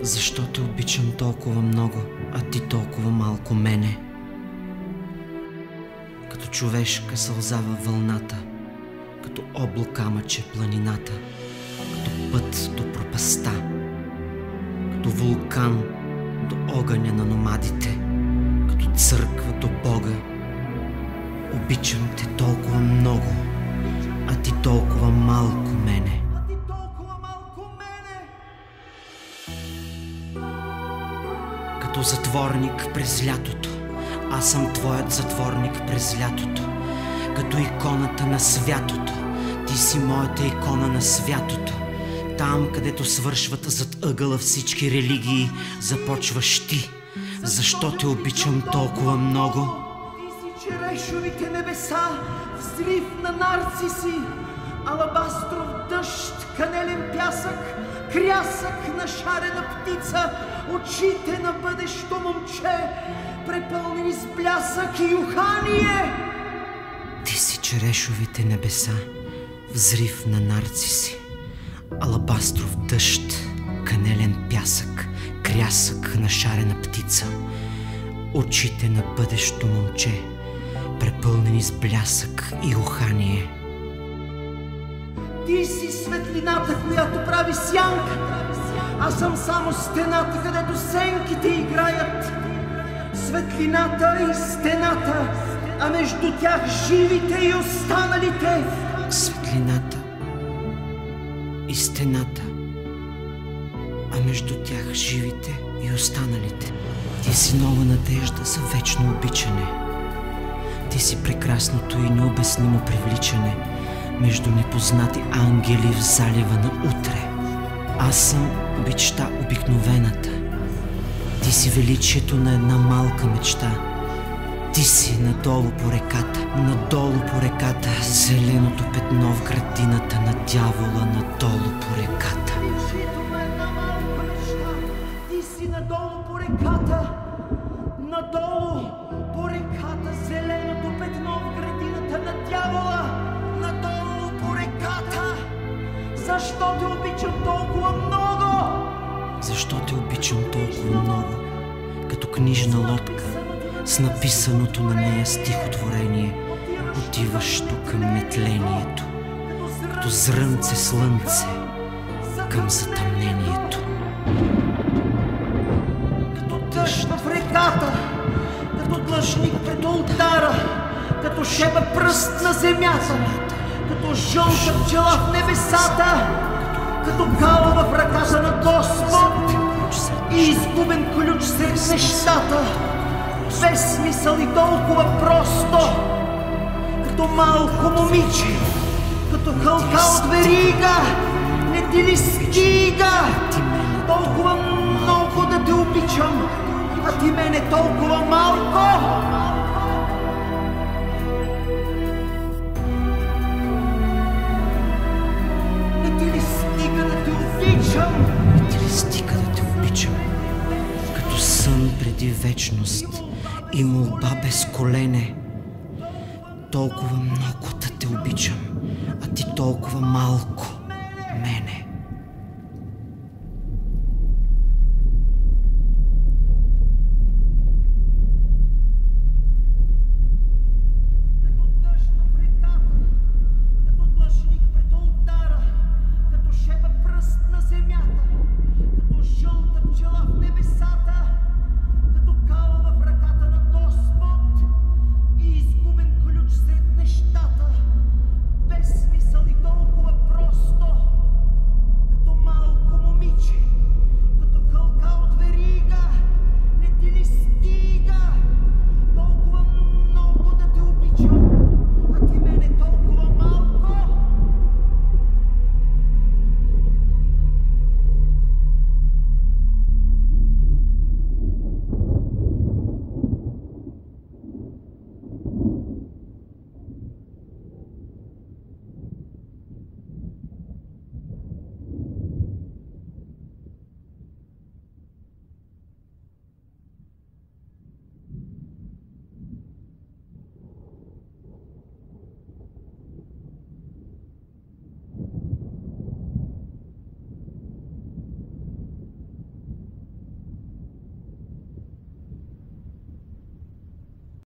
Защо те обичам толкова много, а ти толкова малко мене? Като човешка сълза във вълната, като облака мъче планината, като път до пропаста, като вулкан до огъня на номадите, като църква до Бога. Обичам те толкова много, а ти толкова малко мене. Като затворник през лятото, аз съм твоят затворник през лятото. Като иконата на святото, ти си моята икона на святото. Там, където свършват зад ъгъла всички религии, започваш ти. Защо те обичам толкова много? Ти си черешовите небеса, взрив на нарциси, алабастров дъжд, канелен пясък, крясък на шарена птица, очите на бъдещо момче, препълнени с блясък и ухание. Ти си черешовите небеса, взрив на нарциси, алабастров дъжд, канелен пясък, крясък на шарена птица, очите на бъдещо момче, препълнени с блясък и ухание. Ти си светлината, която прави сянка. Аз съм само стената, където сенките играят. Светлината и стената, а между тях живите и останалите. Светлината и стената, а между тях живите и останалите. Ти си нова надежда за вечно обичане. Ти си прекрасното и необяснимо привличане между непознати ангели в залива на утре. Аз съм обичта обикновената. Ти си величието на една малка мечта. Ти си надолу по реката, зеленото петно в градината на дявола, надолу по реката. Ти си надолу по реката, зеленото петно в градината на дявола, надолу по реката. Защо те обичам толкова много? Защо те обичам толкова много? Като книжна лодка с написаното на нея стихотворение, отиващо към нетлението, като зрънце слънце към затъмнението. Като дъжд в реката, като длъжник пред олтара, като шеба пръст на земята, като жълта пчела в небесата, като кал в ръката на Господ и изгубен ключ сред нещата, без смисъл и толкова просто, като малко момиче, като хълка от верига. Не ти ли стига толкова много да те обичам, а ти мене толкова малко? Не ти ли стига да те обичам? Не ти ли стига да те обичам? Като сън преди вечност и молба без колене. Толкова много да те обичам, а ти толкова малко.